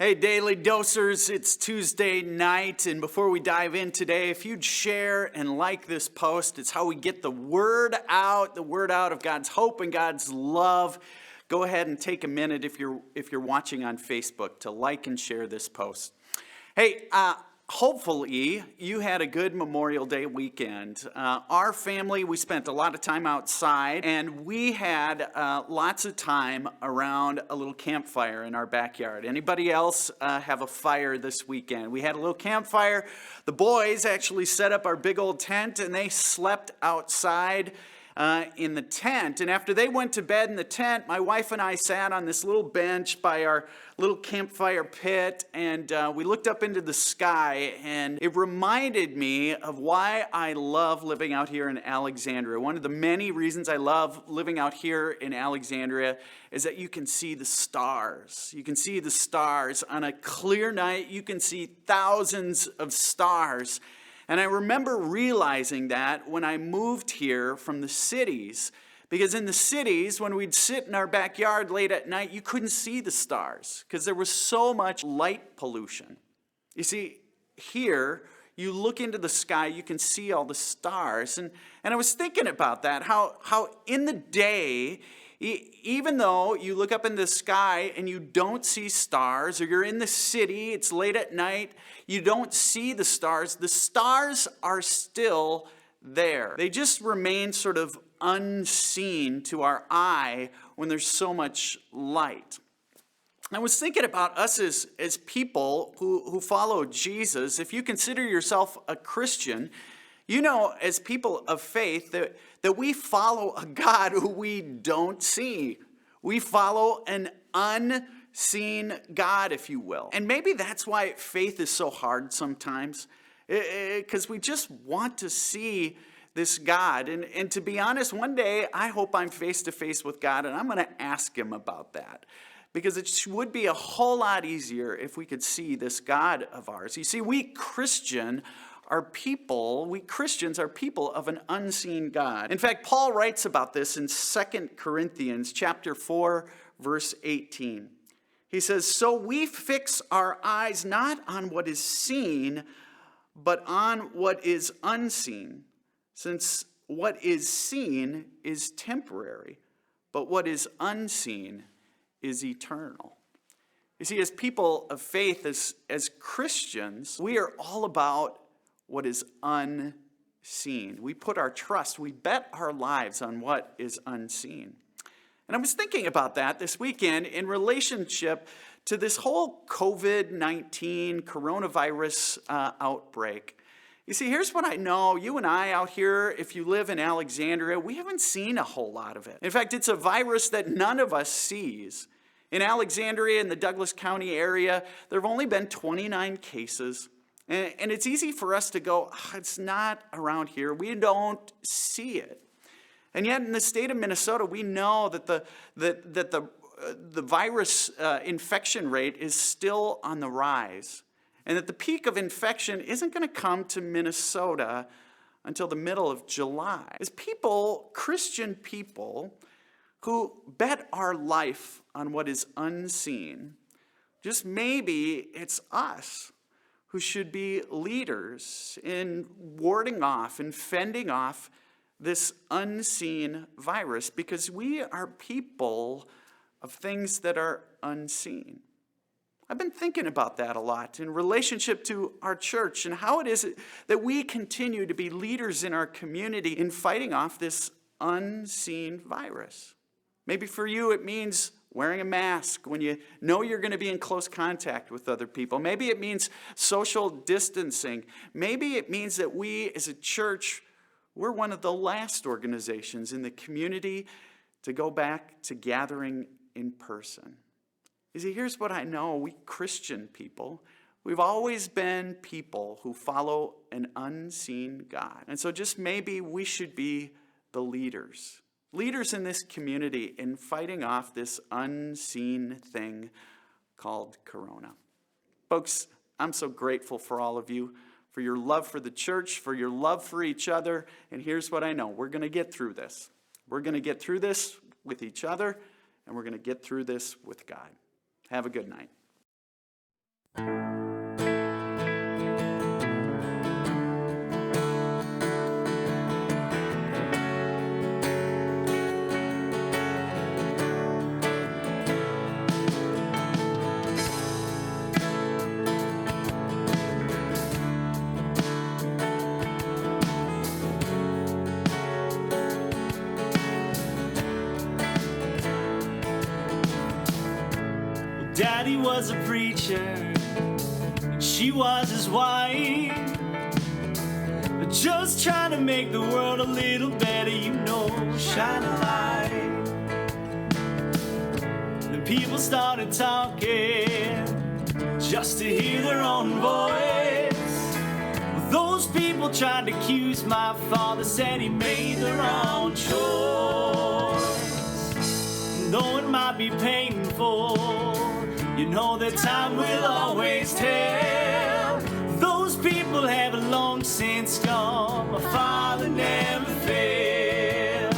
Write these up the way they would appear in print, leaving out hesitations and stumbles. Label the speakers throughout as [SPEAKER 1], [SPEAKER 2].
[SPEAKER 1] Hey, Daily Dosers, it's Tuesday night, and before we dive in today, if you'd share and like this post, it's how we get the word out of God's hope and God's love. Go ahead and take a minute if you're watching on Facebook to like and share this post. Hey, hopefully you had a good Memorial Day weekend. Our family, we spent a lot of time outside, and we had lots of time around a little campfire in our backyard. Anybody else have a fire this weekend? We had a little campfire. The boys actually set up our big old tent, and they slept outside in the tent. And after they went to bed in the tent, my wife and I sat on this little bench by our little campfire pit, and we looked up into the sky, and it reminded me of why I love living out here in Alexandria. One of the many reasons I love living out here in Alexandria is that you can see the stars. You can see the stars. On a clear night, you can see thousands of stars. And I remember realizing that when I moved here from the cities, because in the cities, when we'd sit in our backyard late at night, you couldn't see the stars because there was so much light pollution. You see, here, you look into the sky, you can see all the stars. And I was thinking about that, how in the day, even though you look up in the sky and you don't see stars, or you're in the city, it's late at night, you don't see the stars are still there. They just remain sort of unseen to our eye when there's so much light. I was thinking about us as people who follow Jesus. If you consider yourself a Christian, you know, as people of faith, that we follow a God who we don't see. We follow an unseen God, if you will. And maybe that's why faith is so hard sometimes, because we just want to see this God. And to be honest, one day I hope I'm face to face with God, and I'm going to ask him about that. Because it would be a whole lot easier if we could see this God of ours. You see, we Christians are people of an unseen God. In fact, Paul writes about this in 2 Corinthians chapter 4, verse 18. He says, "So we fix our eyes not on what is seen, but on what is unseen. Since what is seen is temporary, but what is unseen is eternal." You see, as people of faith, as Christians, we are all about what is unseen. We put our trust, we bet our lives on what is unseen. And I was thinking about that this weekend in relationship to this whole COVID-19 coronavirus outbreak. You see, here's what I know. You and I out here, if you live in Alexandria, we haven't seen a whole lot of it. In fact, it's a virus that none of us sees. In Alexandria, in the Douglas County area, there have only been 29 cases. And it's easy for us to go, it's not around here. We don't see it. And yet in the state of Minnesota, we know that the virus infection rate is still on the rise. And that the peak of infection isn't going to come to Minnesota until the middle of July. As people, Christian people, who bet our life on what is unseen, just maybe it's us who should be leaders in warding off and fending off this unseen virus, because we are people of things that are unseen. I've been thinking about that a lot in relationship to our church and how it is that we continue to be leaders in our community in fighting off this unseen virus. Maybe for you it means wearing a mask when you know you're going to be in close contact with other people. Maybe it means social distancing. Maybe it means that we as a church, we're one of the last organizations in the community to go back to gathering in person. You see, here's what I know. We Christian people, we've always been people who follow an unseen God. And so just maybe we should be the leaders in this community in fighting off this unseen thing called corona. Folks, I'm so grateful for all of you, for your love for the church, for your love for each other. And here's what I know. We're going to get through this. We're going to get through this with each other, and we're going to get through this with God. Have a good night.
[SPEAKER 2] Daddy was a preacher, and she was his wife. But just trying to make the world a little better, shine a light. The people started talking just to hear their own voice. Well, those people tried to accuse my father, said he made the wrong choice. Though it might be painful, that time will always tell. Those people have long since gone. My father never failed.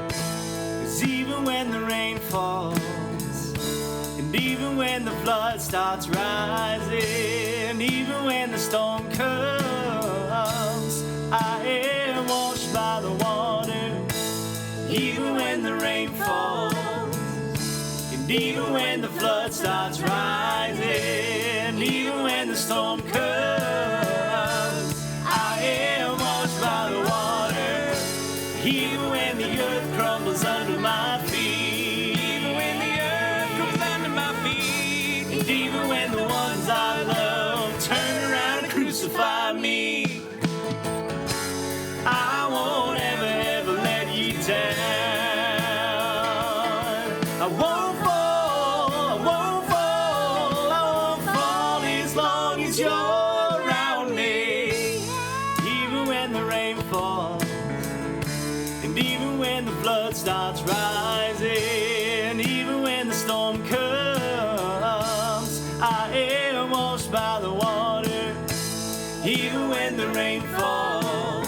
[SPEAKER 2] 'Cause even when the rain falls, and even when the flood starts rising, even when the storm comes, I am washed by the water. Even when the rain falls, even when the flood starts rising, even when the storm comes, I am washed by the water. Even when the earth crumbles under my feet, even when the earth crumbles under my feet, and even when the ones I love turn around and crucify me, I won't ever, ever let you down. I won't starts rising, even when the storm comes, I am washed by the water. Even when the rain falls,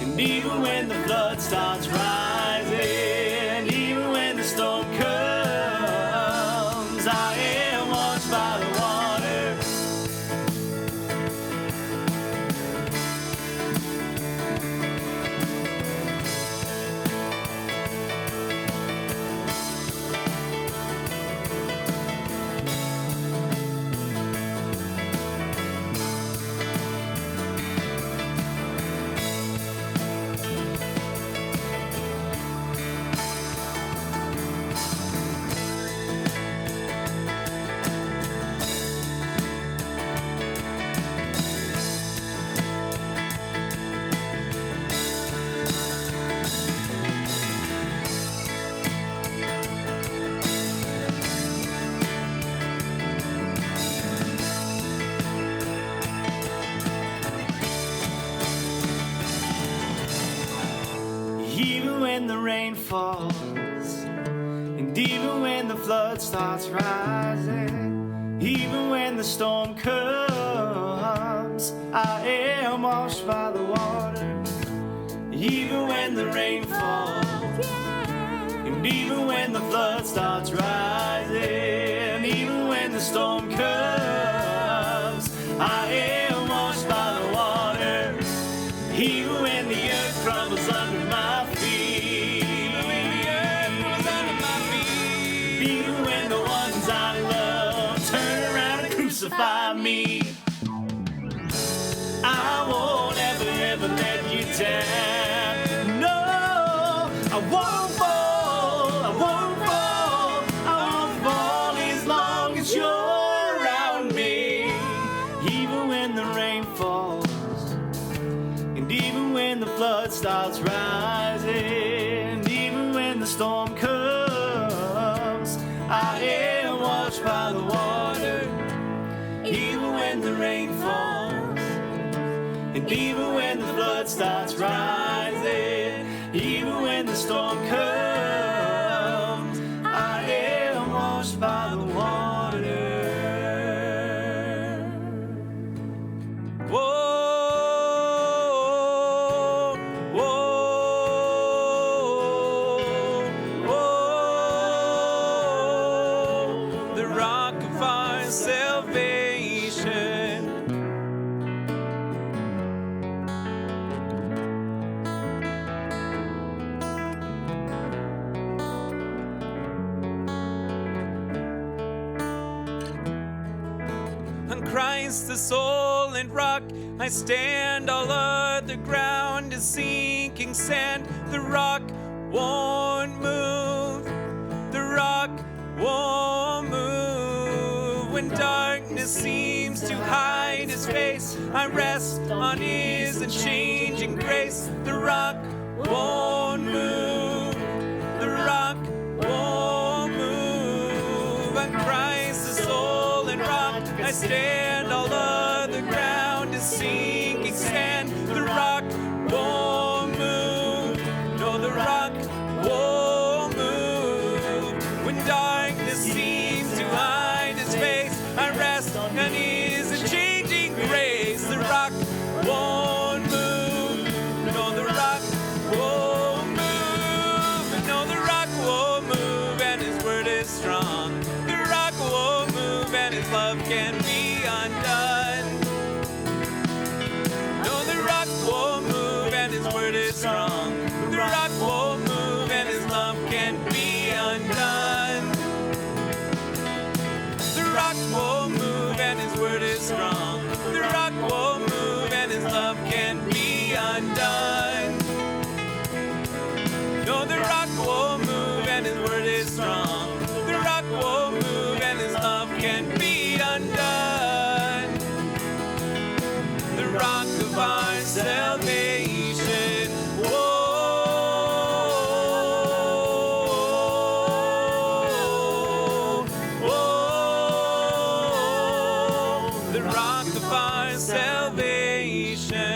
[SPEAKER 2] and even when the flood starts rising, even when the storm comes, I am washed by the water. Even when the rain falls, and even when the flood starts rising, even when the storm comes, I am washed by the water. Even when the rain falls, and even when the flood starts rising, even when the storm comes, I am washed by the water. Even when the earth crumbles under my feet, even when the earth crumbles under my feet, even when the ones I love turn around and crucify me, I won't ever, ever let you down. No, I won't fall, I won't fall, I won't fall as long as you're around me. Even when the rain falls, and even when the flood starts rising, even when the storm comes, I am washed by the water. Even when the rain falls, and even when the flood starts rising, even when the storm comes, I am washed by the water. Whoa. The rock of our salvation.
[SPEAKER 3] Christ the solid rock I stand, all other ground is sinking sand. The rock won't move, the rock won't move. When darkness seems to hide his face, I rest on his unchanging grace. The rock won't move, the rock won't move. On Christ the solid rock I stand, all other ground is sinking sand. The rock won't move, no, the rock won't move. When darkness seems to hide his face, I rest on his unchanging grace. The rock won't move, no, the rock won't move, no, the rock won't move, and his word is strong. The rock won't move, and his love can be undone. No, the rock won't move, and his word is strong. The rock won't move, and his love can be undone. The rock won't move, and his word is strong. The rock won't move, and his love can be undone. No, the rock won't move, and his word is strong. The rock won't move, and his love can be undone. The rock of our salvation. Whoa. The rock of our salvation.